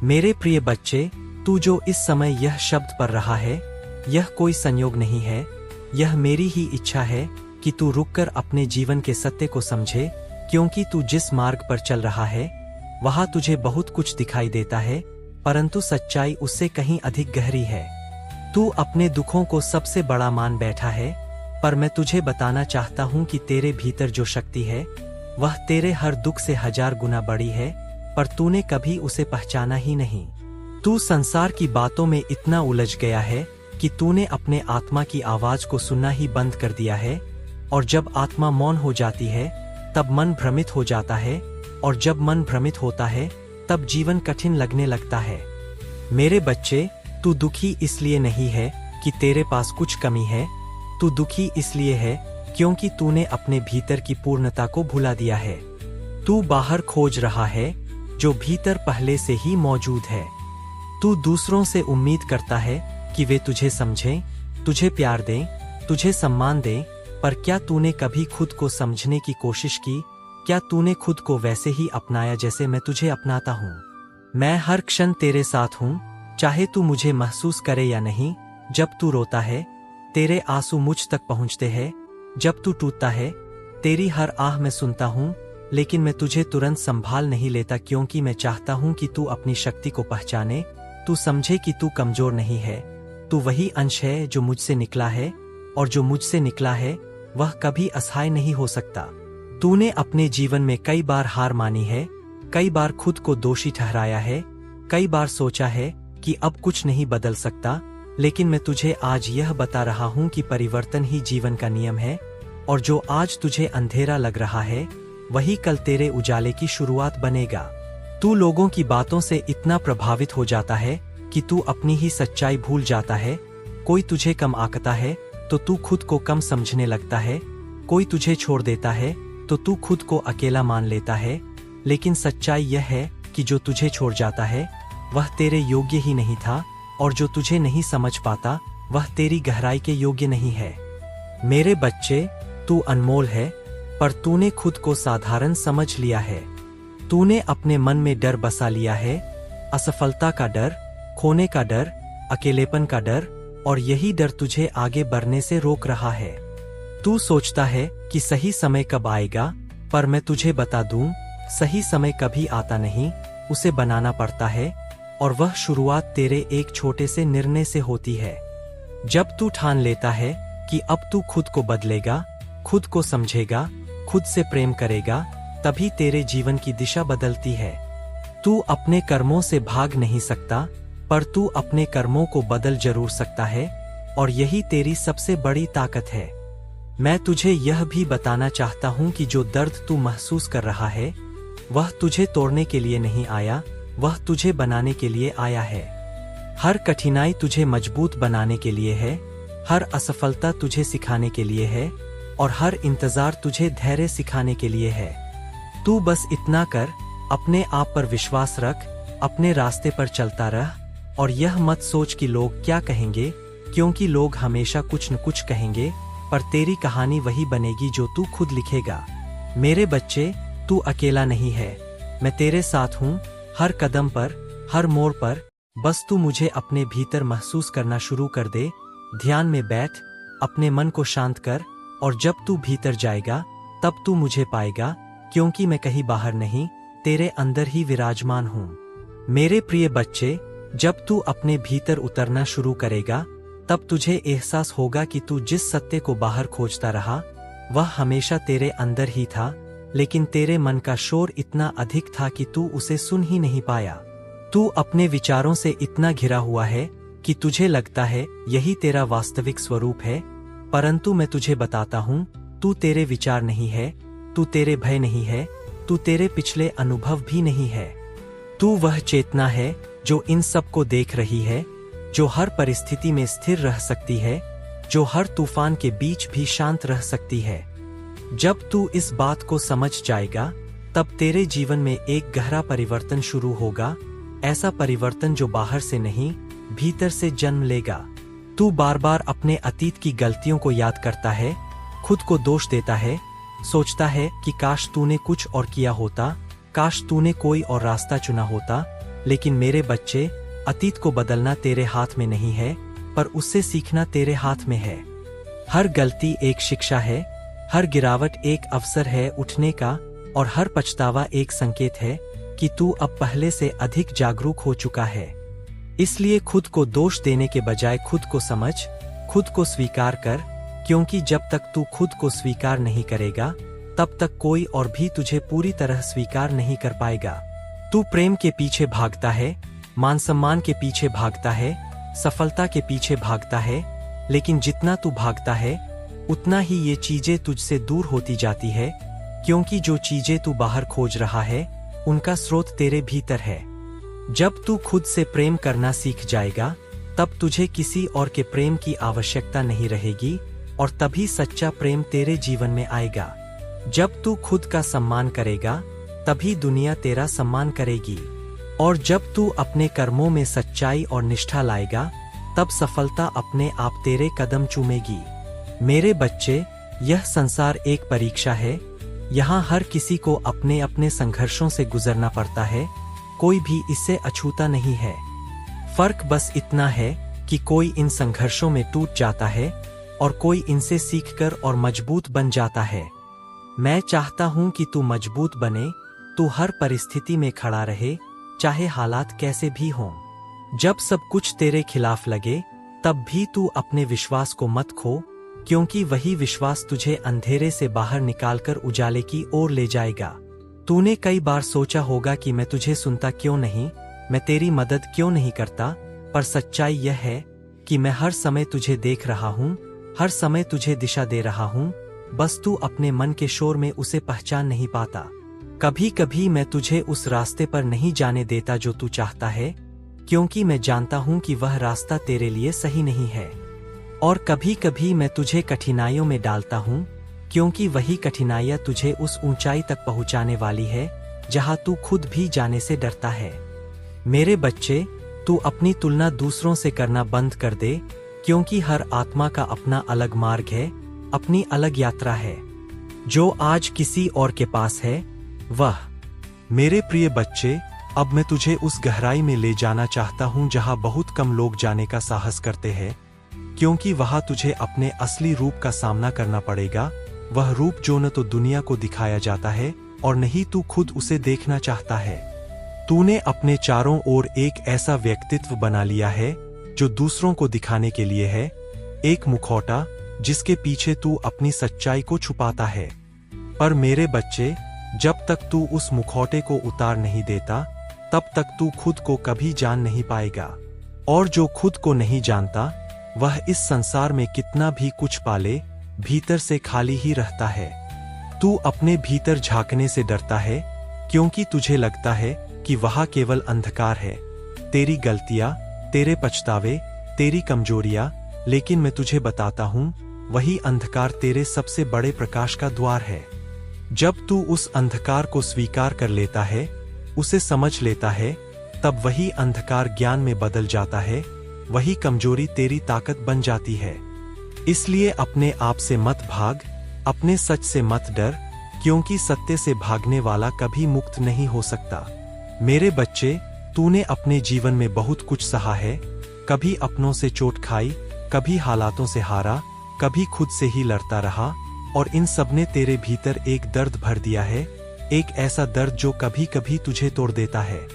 मेरे प्रिय बच्चे, तू जो इस समय यह शब्द पढ़ रहा है, यह कोई संयोग नहीं है। यह मेरी ही इच्छा है कि तू रुककर अपने जीवन के सत्य को समझे, क्योंकि तू जिस मार्ग पर चल रहा है वहां तुझे बहुत कुछ दिखाई देता है, परंतु सच्चाई उससे कहीं अधिक गहरी है। तू अपने दुखों को सबसे बड़ा मान बैठा है, पर मैं तुझे बताना चाहता हूं कि तेरे भीतर जो शक्ति है वह तेरे हर दुख से 1000 गुना बड़ी है, पर तूने कभी उसे पहचाना ही नहीं। तू संसार की बातों में इतना उलझ गया है कि तूने अपने आत्मा की आवाज को सुनना ही बंद कर दिया है, और जब आत्मा मौन हो जाती है तब मन भ्रमित हो जाता है, और जब मन भ्रमित होता है तब जीवन कठिन लगने लगता है। मेरे बच्चे, तू दुखी इसलिए नहीं है कि तेरे पास कुछ कमी है, तू दुखी इसलिए है क्योंकि तूने अपने भीतर की पूर्णता को भुला दिया है। तू बाहर खोज रहा है जो भीतर पहले से ही मौजूद है। तू दूसरों से उम्मीद करता है कि वे तुझे समझें, तुझे प्यार दें, तुझे सम्मान दें, पर क्या तूने कभी खुद को समझने की कोशिश की? क्या तूने खुद को वैसे ही अपनाया जैसे मैं तुझे अपनाता हूँ? मैं हर क्षण तेरे साथ हूँ, चाहे तू मुझे महसूस करे या नहीं। जब तू रोता है तेरे आंसू मुझ तक पहुँचते हैं, जब तू टूटता है तेरी हर आह मैं सुनता हूँ, लेकिन मैं तुझे तुरंत संभाल नहीं लेता, क्योंकि मैं चाहता हूँ कि तू अपनी शक्ति को पहचाने, तू समझे कि तू कमजोर नहीं है। तू वही अंश है जो मुझसे निकला है, और जो मुझसे निकला है वह कभी असहाय नहीं हो सकता। तूने अपने जीवन में कई बार हार मानी है, कई बार खुद को दोषी ठहराया है, कई बार सोचा है कि अब कुछ नहीं बदल सकता, लेकिन मैं तुझे आज यह बता रहा हूँ कि परिवर्तन ही जीवन का नियम है, और जो आज तुझे अंधेरा लग रहा है वही कल तेरे उजाले की शुरुआत बनेगा। तू लोगों की बातों से इतना प्रभावित हो जाता है कि तू अपनी ही सच्चाई भूल जाता है। कोई तुझे कम आंकता है तो तू खुद को कम समझने लगता है, कोई तुझे छोड़ देता है तो तू खुद को अकेला मान लेता है, लेकिन सच्चाई यह है कि जो तुझे छोड़ जाता है वह तेरे योग्य ही नहीं था, और जो तुझे नहीं समझ पाता वह तेरी गहराई के योग्य नहीं है। मेरे बच्चे, तू अनमोल है, पर तूने खुद को साधारण समझ लिया है। तूने अपने मन में डर बसा लिया है, असफलता का डर, खोने का डर, अकेलेपन का डर, और यही डर तुझे आगे बढ़ने से रोक रहा है। तू सोचता है कि सही समय कब आएगा, पर मैं तुझे बता दूं, सही समय कभी आता नहीं, उसे बनाना पड़ता है, और वह शुरुआत तेरे एक छोटे से निर्णय से होती है। जब तू ठान लेता है कि अब तू खुद को बदलेगा, खुद को समझेगा, खुद से प्रेम करेगा, तभी तेरे जीवन की दिशा बदलती है। तू अपने कर्मों से भाग नहीं सकता, पर तू अपने कर्मों को बदल जरूर सकता है, और यही तेरी सबसे बड़ी ताकत है। मैं तुझे यह भी बताना चाहता हूँ कि जो दर्द तू महसूस कर रहा है वह तुझे तोड़ने के लिए नहीं आया, वह तुझे बनाने के लिए आया है। हर कठिनाई तुझे मजबूत बनाने के लिए है, हर असफलता तुझे सिखाने के लिए है, और हर इंतजार तुझे धैर्य सिखाने के लिए है। तू बस इतना कर, अपने आप पर विश्वास रख, अपने रास्ते पर चलता रह, और यह मत सोच कि लोग क्या कहेंगे, क्योंकि लोग हमेशा कुछ न कुछ कहेंगे, पर तेरी कहानी वही बनेगी जो तू खुद लिखेगा। मेरे बच्चे, तू अकेला नहीं है, मैं तेरे साथ हूँ, हर कदम पर, हर मोड़ पर। बस तू मुझे अपने भीतर महसूस करना शुरू कर दे, ध्यान में बैठ, अपने मन को शांत कर, और जब तू भीतर जाएगा तब तू मुझे पाएगा, क्योंकि मैं कहीं बाहर नहीं, तेरे अंदर ही विराजमान हूँ। मेरे प्रिय बच्चे, जब तू अपने भीतर उतरना शुरू करेगा तब तुझे एहसास होगा कि तू जिस सत्य को बाहर खोजता रहा वह हमेशा तेरे अंदर ही था, लेकिन तेरे मन का शोर इतना अधिक था कि तू उसे सुन ही नहीं पाया। तू अपने विचारों से इतना घिरा हुआ है कि तुझे लगता है यही तेरा वास्तविक स्वरूप है, परंतु मैं तुझे बताता हूँ, तू तेरे विचार नहीं है, तू तेरे भय नहीं है, तू तेरे पिछले अनुभव भी नहीं है। तू वह चेतना है जो इन सब को देख रही है, जो हर परिस्थिति में स्थिर रह सकती है, जो हर तूफान के बीच भी शांत रह सकती है। जब तू इस बात को समझ जाएगा तब तेरे जीवन में एक गहरा परिवर्तन शुरू होगा, ऐसा परिवर्तन जो बाहर से नहीं, भीतर से जन्म लेगा। तू बार बार अपने अतीत की गलतियों को याद करता है, खुद को दोष देता है, सोचता है कि काश तूने कुछ और किया होता, काश तूने कोई और रास्ता चुना होता, लेकिन मेरे बच्चे, अतीत को बदलना तेरे हाथ में नहीं है, पर उससे सीखना तेरे हाथ में है। हर गलती एक शिक्षा है, हर गिरावट एक अवसर है उठने का, और हर पछतावा एक संकेत है कि तू अब पहले से अधिक जागरूक हो चुका है। इसलिए खुद को दोष देने के बजाय खुद को समझ, खुद को स्वीकार कर, क्योंकि जब तक तू खुद को स्वीकार नहीं करेगा, तब तक कोई और भी तुझे पूरी तरह स्वीकार नहीं कर पाएगा। तू प्रेम के पीछे भागता है, मान सम्मान के पीछे भागता है, सफलता के पीछे भागता है, लेकिन जितना तू भागता है उतना ही ये चीजें तुझसे दूर होती जाती है, क्योंकि जो चीजें तू बाहर खोज रहा है उनका स्रोत तेरे भीतर है। जब तू खुद से प्रेम करना सीख जाएगा, तब तुझे किसी और के प्रेम की आवश्यकता नहीं रहेगी, और तभी सच्चा प्रेम तेरे जीवन में आएगा। जब तू खुद का सम्मान करेगा, तभी दुनिया तेरा सम्मान करेगी, और जब तू अपने कर्मों में सच्चाई और निष्ठा लाएगा, तब सफलता अपने आप तेरे कदम चूमेगी। मेरे बच्चे, यह संसार एक परीक्षा है। यहाँ हर किसी को अपने अपने संघर्षों से गुजरना पड़ता है, कोई भी इससे अछूता नहीं है। फर्क बस इतना है कि कोई इन संघर्षों में टूट जाता है और कोई इनसे सीखकर और मजबूत बन जाता है। मैं चाहता हूँ कि तू मजबूत बने, तू हर परिस्थिति में खड़ा रहे, चाहे हालात कैसे भी हों। जब सब कुछ तेरे खिलाफ लगे, तब भी तू अपने विश्वास को मत खो, क्योंकि वही विश्वास तुझे अंधेरे से बाहर निकालकर उजाले की ओर ले जाएगा। तूने कई बार सोचा होगा कि मैं तुझे सुनता क्यों नहीं, मैं तेरी मदद क्यों नहीं करता, पर सच्चाई यह है कि मैं हर समय तुझे देख रहा हूँ, हर समय तुझे दिशा दे रहा हूँ, बस तू अपने मन के शोर में उसे पहचान नहीं पाता। कभी कभी मैं तुझे उस रास्ते पर नहीं जाने देता जो तू चाहता है, क्योंकि मैं जानता हूँ कि वह रास्ता तेरे लिए सही नहीं है। और कभी कभी मैं तुझे कठिनाइयों में डालता हूँ, क्योंकि वही कठिनाइयाँ तुझे उस ऊंचाई तक पहुँचाने वाली है जहाँ तू खुद भी जाने से डरता है। मेरे बच्चे, तू अपनी तुलना दूसरों से करना बंद कर दे, क्योंकि हर आत्मा का अपना अलग मार्ग है, अपनी अलग यात्रा है। जो आज किसी और के पास है वह। मेरे प्रिय बच्चे, अब मैं तुझे उस गहराई में ले जाना चाहता हूँ जहाँ बहुत कम लोग जाने का साहस करते हैं, क्योंकि वहाँ तुझे अपने असली रूप का सामना करना पड़ेगा। वह रूप जो न तो दुनिया को दिखाया जाता है और नहीं तू खुद उसे देखना चाहता है। तूने अपने चारों ओर एक ऐसा व्यक्तित्व बना लिया है जो दूसरों को दिखाने के लिए है, एक मुखौटा जिसके पीछे तू अपनी सच्चाई को छुपाता है। पर मेरे बच्चे, जब तक तू उस मुखौटे को उतार नहीं देता, तब तक तू खुद को कभी जान नहीं पाएगा। और जो खुद को नहीं जानता, वह इस संसार में कितना भी कुछ पाले, भीतर से खाली ही रहता है। तू अपने भीतर झांकने से डरता है, क्योंकि तुझे लगता है कि वहाँ केवल अंधकार है, तेरी गलतियाँ, तेरे पछतावे, तेरी कमजोरियाँ। लेकिन मैं तुझे बताता हूँ, वही अंधकार तेरे सबसे बड़े प्रकाश का द्वार है। जब तू उस अंधकार को स्वीकार कर लेता है, उसे समझ लेता है, तब वही अंधकार ज्ञान में बदल जाता है, वही कमजोरी तेरी ताकत बन जाती है। इसलिए अपने आप से मत भाग, अपने सच से मत डर, क्योंकि सत्य से भागने वाला कभी मुक्त नहीं हो सकता। मेरे बच्चे, तूने अपने जीवन में बहुत कुछ सहा है, कभी अपनों से चोट खाई, कभी हालातों से हारा, कभी खुद से ही लड़ता रहा, और इन सब ने तेरे भीतर एक दर्द भर दिया है, एक ऐसा दर्द जो कभी कभी तुझे तोड़ देता है।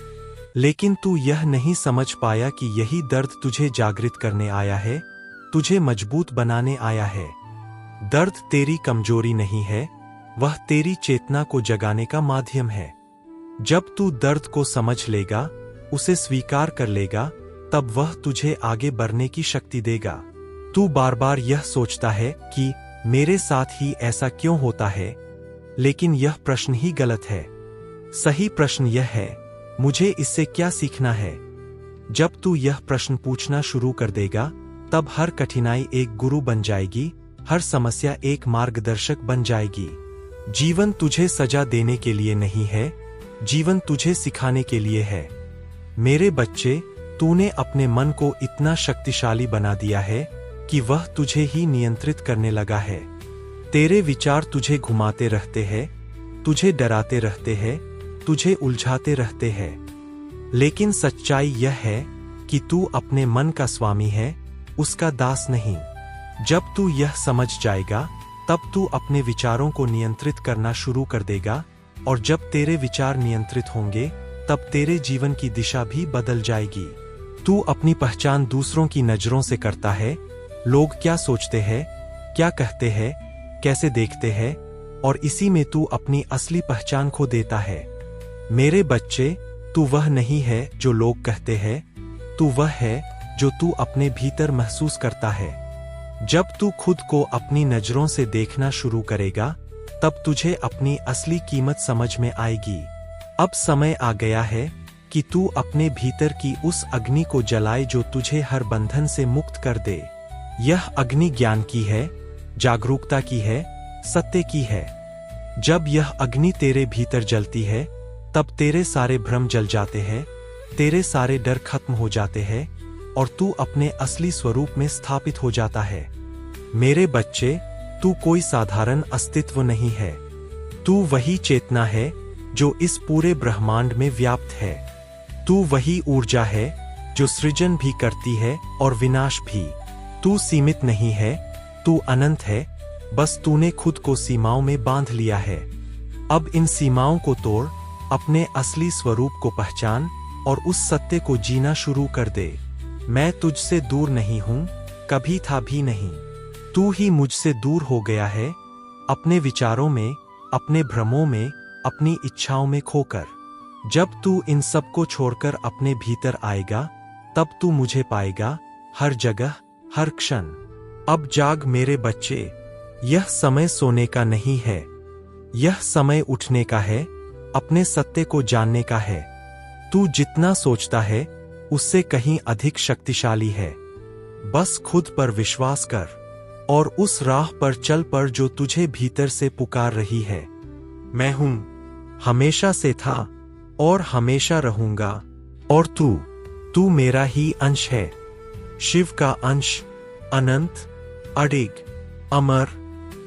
लेकिन तू यह नहीं समझ पाया कि यही दर्द तुझे जागृत करने आया है, तुझे मजबूत बनाने आया है। दर्द तेरी कमजोरी नहीं है, वह तेरी चेतना को जगाने का माध्यम है। जब तू दर्द को समझ लेगा, उसे स्वीकार कर लेगा, तब वह तुझे आगे बढ़ने की शक्ति देगा। तू बार बार यह सोचता है कि मेरे साथ ही ऐसा क्यों होता है, लेकिन यह प्रश्न ही गलत है। सही प्रश्न यह है, मुझे इससे क्या सीखना है। जब तू यह प्रश्न पूछना शुरू कर देगा, तब हर कठिनाई एक गुरु बन जाएगी, हर समस्या एक मार्गदर्शक बन जाएगी। जीवन तुझे सजा देने के लिए नहीं है, जीवन तुझे सिखाने के लिए है। मेरे बच्चे, तूने अपने मन को इतना शक्तिशाली बना दिया है कि वह तुझे ही नियंत्रित करने लगा है। तेरे विचार तुझे घुमाते रहते हैं, तुझे डराते रहते हैं, तुझे उलझाते रहते हैं। लेकिन सच्चाई यह है कि तू अपने मन का स्वामी है, उसका दास नहीं। जब तू यह समझ जाएगा तब तू अपने विचारों को नियंत्रित करना शुरू कर देगा, और जब तेरे विचार नियंत्रित होंगे तब तेरे जीवन की दिशा भी बदल जाएगी। तू अपनी पहचान दूसरों की नजरों से करता है। लोग क्या सोचते हैं, क्या कहते हैं, कैसे देखते हैं, और इसी में तू अपनी असली पहचान खो देता है। मेरे बच्चे, तू वह नहीं है जो लोग कहते हैं, तू वह है जो तू अपने भीतर महसूस करता है। जब तू खुद को अपनी नजरों से देखना शुरू करेगा तब तुझे अपनी असली कीमत समझ में आएगी। अब समय आ गया है कि तू अपने भीतर की उस अग्नि को जलाए जो तुझे हर बंधन से मुक्त कर दे। यह अग्नि ज्ञान की है, जागरूकता की है, सत्य की है। जब यह अग्नि तेरे भीतर जलती है तब तेरे सारे भ्रम जल जाते हैं, तेरे सारे डर खत्म हो जाते हैं और तू अपने असली स्वरूप में स्थापित हो जाता है। मेरे बच्चे, तू कोई साधारण अस्तित्व नहीं है। तू वही चेतना है जो इस पूरे ब्रह्मांड में व्याप्त है। तू वही ऊर्जा है जो सृजन भी करती है और विनाश भी। तू सीमित नहीं है, तू अनंत है, बस तूने खुद को सीमाओं में बांध लिया है। अब इन सीमाओं को तोड़, अपने असली स्वरूप को पहचान और उस सत्य को जीना शुरू कर दे। मैं तुझसे दूर नहीं हूं, कभी था भी नहीं। तू ही मुझसे दूर हो गया है, अपने विचारों में, अपने भ्रमों में, अपनी इच्छाओं में खोकर। जब तू इन सब को छोड़कर अपने भीतर आएगा तब तू मुझे पाएगा, हर जगह, हर क्षण। अब जाग मेरे बच्चे, यह समय सोने का नहीं है, यह समय उठने का है, अपने सत्य को जानने का है। तू जितना सोचता है उससे कहीं अधिक शक्तिशाली है। बस खुद पर विश्वास कर और उस राह पर चल पर जो तुझे भीतर से पुकार रही है। मैं हूं, हमेशा से था और हमेशा रहूंगा, और तू मेरा ही अंश है, शिव का अंश, अनंत, अडिग, अमर।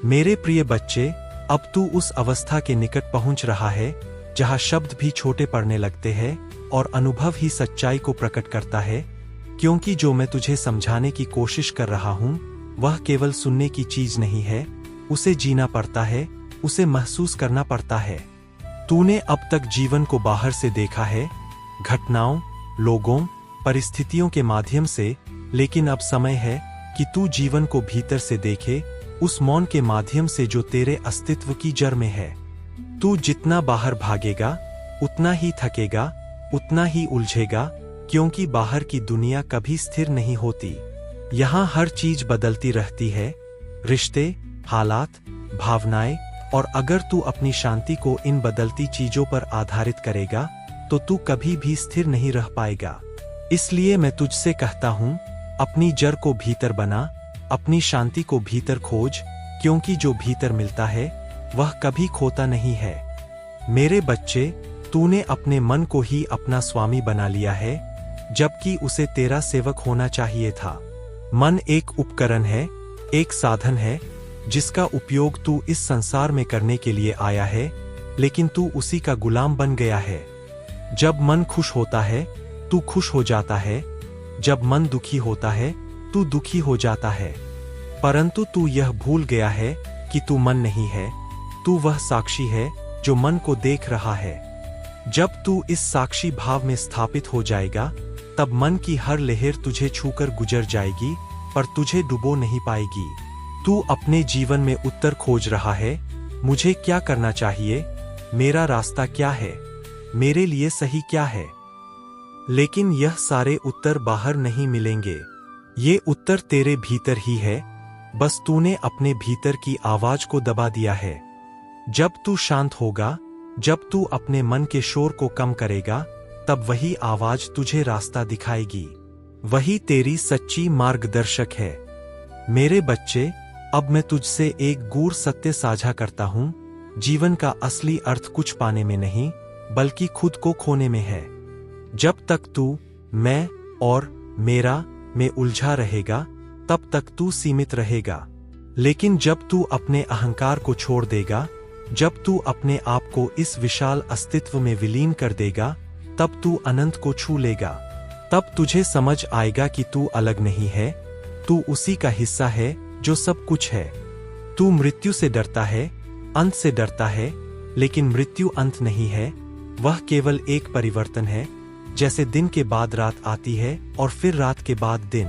मेरे प्रिय बच्चे, अब तू उस अवस्था के निकट पहुंच रहा है जहां शब्द भी छोटे पड़ने लगते हैं और अनुभव ही सच्चाई को प्रकट करता है, क्योंकि जो मैं तुझे समझाने की कोशिश कर रहा हूं वह केवल सुनने की चीज नहीं है, उसे जीना पड़ता है, उसे महसूस करना पड़ता है। तूने अब तक जीवन को बाहर से देखा है, घटनाओं, लोगों, परिस्थितियों के माध्यम से, लेकिन अब समय है कि तू जीवन को भीतर से देखे, उस मौन के माध्यम से जो तेरे अस्तित्व की जड़ में है। तू जितना बाहर भागेगा उतना ही थकेगा, उतना ही उलझेगा, क्योंकि बाहर की दुनिया कभी स्थिर नहीं होती। यहाँ हर चीज बदलती रहती है, रिश्ते, हालात, भावनाएं, और अगर तू अपनी शांति को इन बदलती चीजों पर आधारित करेगा तो तू कभी भी स्थिर नहीं रह पाएगा। इसलिए मैं तुझसे कहता हूं, अपनी जड़ को भीतर बना, अपनी शांति को भीतर खोज, क्योंकि जो भीतर मिलता है वह कभी खोता नहीं है। मेरे बच्चे, तूने अपने मन को ही अपना स्वामी बना लिया है, जबकि उसे तेरा सेवक होना चाहिए था। मन एक उपकरण है, एक साधन है जिसका उपयोग तू इस संसार में करने के लिए आया है, लेकिन तू उसी का गुलाम बन गया है। जब मन खुश होता है तू खुश हो जाता है, जब मन दुखी होता है तू दुखी हो जाता है। परंतु तू यह भूल गया है कि तू मन नहीं है, तू वह साक्षी है जो मन को देख रहा है। जब तू इस साक्षी भाव में स्थापित हो जाएगा तब मन की हर लहर तुझे छूकर गुजर जाएगी, पर तुझे डुबो नहीं पाएगी। तू अपने जीवन में उत्तर खोज रहा है, मुझे क्या करना चाहिए, मेरा रास्ता क्या है, मेरे लिए सही क्या है। लेकिन यह सारे उत्तर बाहर नहीं मिलेंगे, ये उत्तर तेरे भीतर ही है, बस तूने अपने भीतर की आवाज को दबा दिया है। जब तू शांत होगा, जब तू अपने मन के शोर को कम करेगा, तब वही आवाज तुझे रास्ता दिखाएगी, वही तेरी सच्ची मार्गदर्शक है। मेरे बच्चे, अब मैं तुझसे एक गूढ़ सत्य साझा करता हूं, जीवन का असली अर्थ कुछ पाने में नहीं, बल्कि खुद को खोने में है। जब तक तू मैं और मेरा में उलझा रहेगा तब तक तू सीमित रहेगा, लेकिन जब तू अपने अहंकार को छोड़ देगा, जब तू अपने आप को इस विशाल अस्तित्व में विलीन कर देगा, तब तू अनंत को छू लेगा। तब तुझे समझ आएगा कि तू अलग नहीं है, तू उसी का हिस्सा है जो सब कुछ है। तू मृत्यु से डरता है, अंत से डरता है, लेकिन मृत्यु अंत नहीं है, वह केवल एक परिवर्तन है। जैसे दिन के बाद रात आती है और फिर रात के बाद दिन।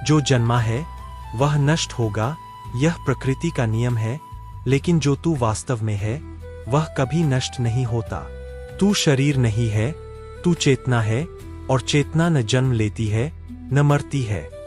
जो जन्मा है वह नष्ट होगा, यह प्रकृति का नियम है, लेकिन जो तू वास्तव में है वह कभी नष्ट नहीं होता। तू शरीर नहीं है, तू चेतना है, और चेतना न जन्म लेती है न मरती है।